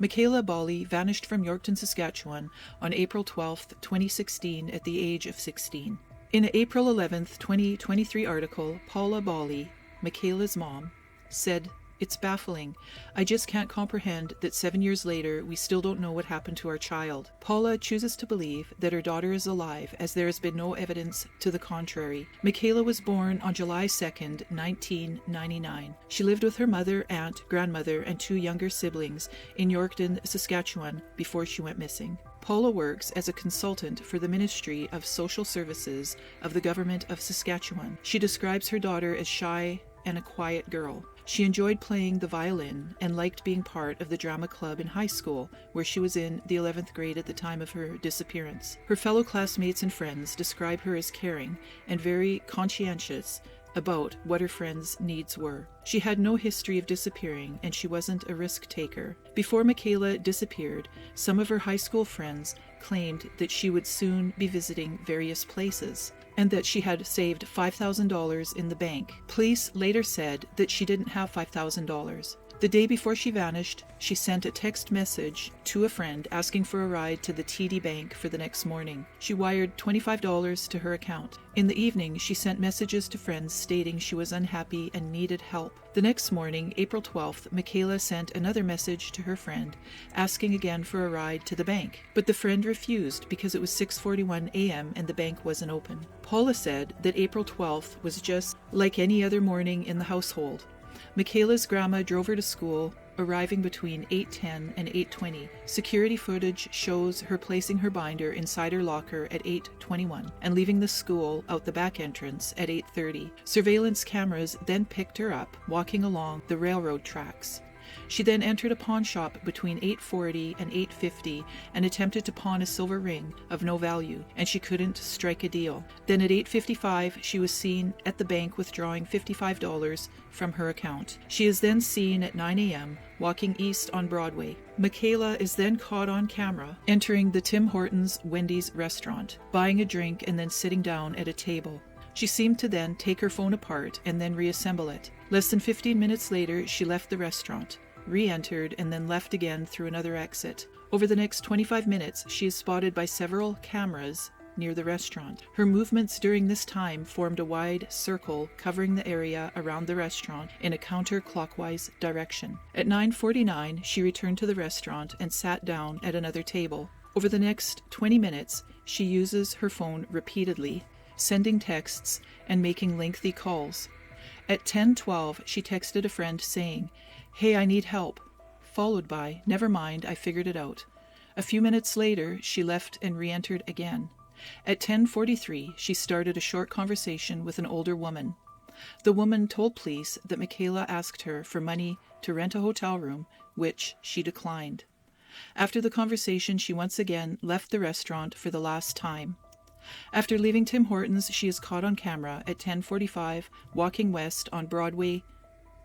Mekayla Bali vanished from Yorkton, Saskatchewan on April 12, 2016 at the age of 16. In an April 11, 2023 article, Paula Bali, Mekayla's mom, said, "It's baffling. I just can't comprehend that 7 years later we still don't know what happened to our child." Paula chooses to believe that her daughter is alive, as there has been no evidence to the contrary. Mekayla was born on July 2nd, 1999. She lived with her mother, aunt, grandmother, and 2 younger siblings in Yorkton, Saskatchewan before she went missing. Paula works as a consultant for the Ministry of Social Services of the Government of Saskatchewan. She describes her daughter as shy and a quiet girl. She enjoyed playing the violin and liked being part of the drama club in high school, where she was in the 11th grade at the time of her disappearance. Her fellow classmates and friends describe her as caring and very conscientious about what her friends' needs were. She had no history of disappearing, and she wasn't a risk taker. Before Mekayla disappeared, some of her high school friends claimed that she would soon be visiting various places, and that she had saved $5,000 in the bank. Police later said that she didn't have $5,000. The day before she vanished, she sent a text message to a friend asking for a ride to the TD Bank for the next morning. She wired $25 to her account. In the evening, she sent messages to friends stating she was unhappy and needed help. The next morning, April 12th, Mekayla sent another message to her friend asking again for a ride to the bank, but the friend refused because it was 6:41 a.m. and the bank wasn't open. Paula said that April 12th was just like any other morning in the household. Mekayla's grandma drove her to school, arriving between 8:10 and 8:20. Security footage shows her placing her binder inside her locker at 8:21 and leaving the school out the back entrance at 8:30. Surveillance cameras then picked her up, walking along the railroad tracks. She then entered a pawn shop between 8:40 and 8:50 and attempted to pawn a silver ring of no value, and she couldn't strike a deal. Then at 8:55, she was seen at the bank withdrawing $55 from her account. She is then seen at 9 a.m. walking east on Broadway. Mekayla is then caught on camera entering the Tim Hortons Wendy's restaurant, buying a drink and then sitting down at a table. She seemed to then take her phone apart and then reassemble it. Less than 15 minutes later, she left the restaurant, re-entered, and then left again through another exit. Over the next 25 minutes, she is spotted by several cameras near the restaurant. Her movements during this time formed a wide circle covering the area around the restaurant in a counterclockwise direction. At 9:49, she returned to the restaurant and sat down at another table. Over the next 20 minutes, she uses her phone repeatedly, sending texts and making lengthy calls. At 10:12, she texted a friend saying, "Hey, I need help," followed by, "Never mind, I figured it out." A few minutes later, she left and re-entered again. At 10:43, she started a short conversation with an older woman. The woman told police that Mekayla asked her for money to rent a hotel room, which she declined. After the conversation, she once again left the restaurant for the last time. After leaving Tim Hortons, she is caught on camera at 10:45 walking west on Broadway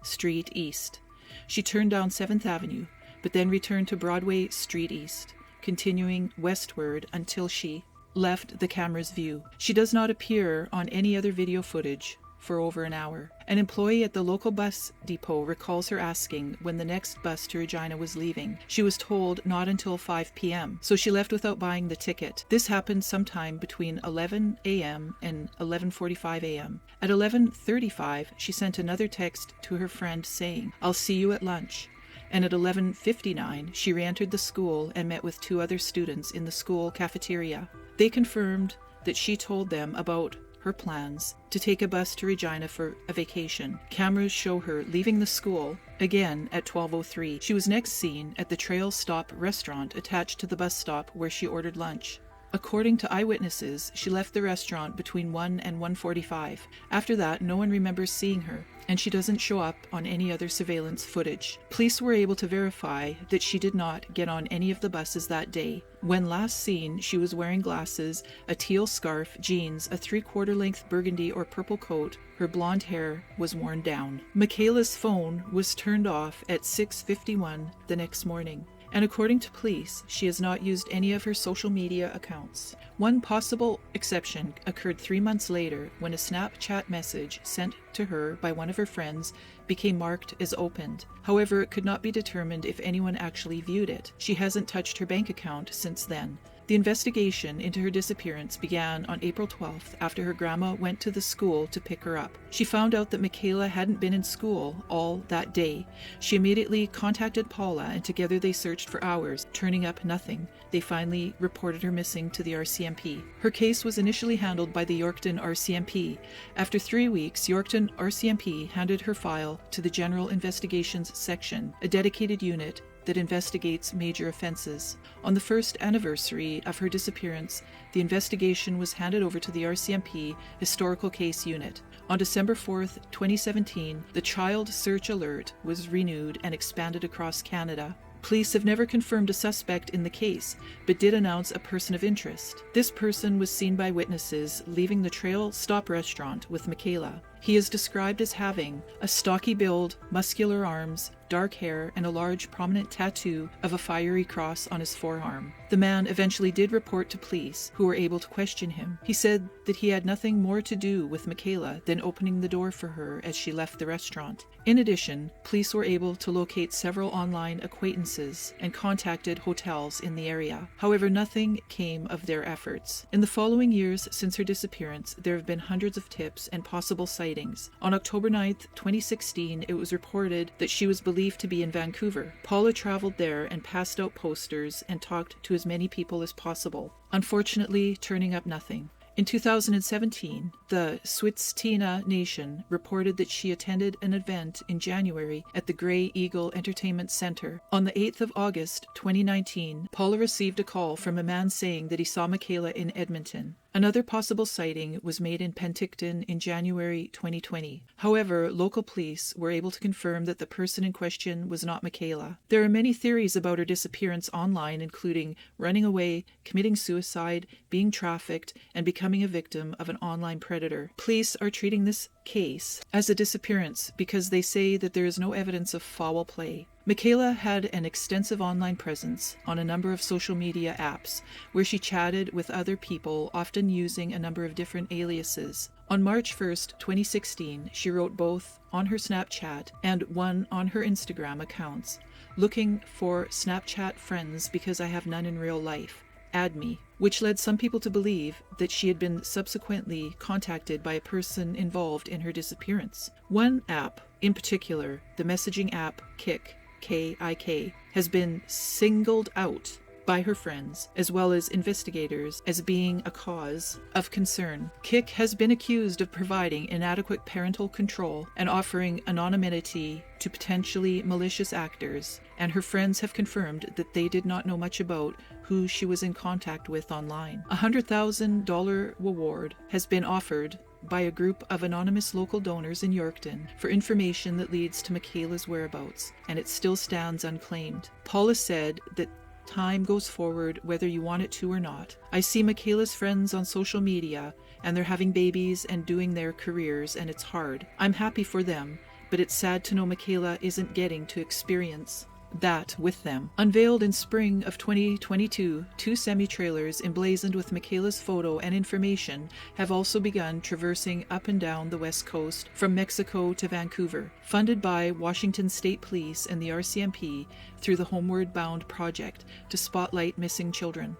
Street East. She turned down 7th Avenue, but then returned to Broadway Street East, continuing westward until she left the camera's view. She does not appear on any other video footage for over an hour. An employee at the local bus depot recalls her asking when the next bus to Regina was leaving. She was told not until 5 p.m., so she left without buying the ticket. This happened sometime between 11 a.m. and 11:45 a.m. At 11:35, she sent another text to her friend saying, "I'll see you at lunch." And at 11:59, she re-entered the school and met with 2 other students in the school cafeteria. They confirmed that she told them about her plans to take a bus to Regina for a vacation. Cameras show her leaving the school again at 12:03. She was next seen at the Trail Stop restaurant attached to the bus stop where she ordered lunch. According to eyewitnesses, she left the restaurant between 1 and 1:45. After that, no one remembers seeing her, and she doesn't show up on any other surveillance footage. Police were able to verify that she did not get on any of the buses that day. When last seen, she was wearing glasses, a teal scarf, jeans, a 3/4 length burgundy or purple coat. Her blonde hair was worn down. Mekayla's phone was turned off at 6:51 the next morning, and according to police, she has not used any of her social media accounts. One possible exception occurred 3 months later when a Snapchat message sent to her by one of her friends became marked as opened. However, it could not be determined if anyone actually viewed it. She hasn't touched her bank account since then. The investigation into her disappearance began on April 12th after her grandma went to the school to pick her up. She found out that Mekayla hadn't been in school all that day. She immediately contacted Paula and together they searched for hours, turning up nothing. They finally reported her missing to the RCMP. Her case was initially handled by the Yorkton RCMP. After 3 weeks, Yorkton RCMP handed her file to the General Investigations Section, a dedicated unit that investigates major offenses. On the first anniversary of her disappearance, the investigation was handed over to the RCMP Historical Case Unit. On December 4th, 2017, the Child Search Alert was renewed and expanded across Canada. Police have never confirmed a suspect in the case, but did announce a person of interest. This person was seen by witnesses leaving the Trail Stop restaurant with Mekayla. He is described as having a stocky build, muscular arms, dark hair, and a large prominent tattoo of a fiery cross on his forearm. The man eventually did report to police, who were able to question him. He said that he had nothing more to do with Mekayla than opening the door for her as she left the restaurant. In addition, police were able to locate several online acquaintances and contacted hotels in the area. However, nothing came of their efforts. In the following years since her disappearance, there have been hundreds of tips and possible sightings. On October 9th, 2016, it was reported that she was believed to be in Vancouver. Paula traveled there and passed out posters and talked to as many people as possible, unfortunately turning up nothing. In 2017, the Switstina Nation reported that she attended an event in January at the Grey Eagle Entertainment Centre. On the 8th of August, 2019, Paula received a call from a man saying that he saw Mekayla in Edmonton. Another possible sighting was made in Penticton in January 2020. However, local police were able to confirm that the person in question was not Mekayla. There are many theories about her disappearance online, including running away, committing suicide, being trafficked, and becoming a victim of an online predator. Police are treating this case as a disappearance because they say that there is no evidence of foul play. Mekayla had an extensive online presence on a number of social media apps where she chatted with other people, often using a number of different aliases. On March 1st, 2016, she wrote both on her Snapchat and one on her Instagram accounts, "Looking for Snapchat friends because I have none in real life. Add me," which led some people to believe that she had been subsequently contacted by a person involved in her disappearance. One app in particular, the messaging app Kik, K-I-K, has been singled out by her friends as well as investigators as being a cause of concern. Kik has been accused of providing inadequate parental control and offering anonymity to potentially malicious actors, and her friends have confirmed that they did not know much about who she was in contact with online. A $100,000 reward has been offered by a group of anonymous local donors in Yorkton for information that leads to Mekayla's whereabouts, and it still stands unclaimed. Paula said that time goes forward whether you want it to or not. I see Mekayla's friends on social media, and they're having babies and doing their careers, and it's hard. I'm happy for them, but it's sad to know Mekayla isn't getting to experience that with them. Unveiled in spring of 2022, 2 semi-trailers emblazoned with Mekayla's photo and information have also begun traversing up and down the west coast from Mexico to Vancouver, funded by Washington State Police and the RCMP through the Homeward Bound project to spotlight missing children.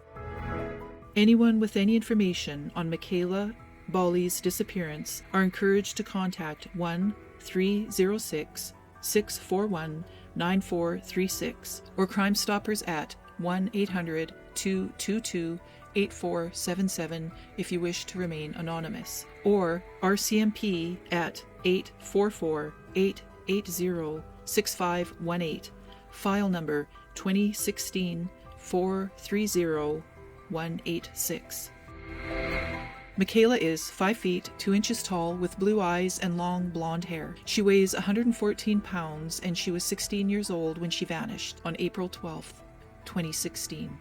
Anyone with any information on Mekayla Bali's disappearance are encouraged to contact 1-306-641-9436 or Crime Stoppers at 1-800-222-8477 if you wish to remain anonymous, or RCMP at 844-880-6518, file number 2016-430-186. Mekayla is 5 feet 2 inches tall with blue eyes and long blonde hair. She weighs 114 pounds and she was 16 years old when she vanished on April 12th, 2016.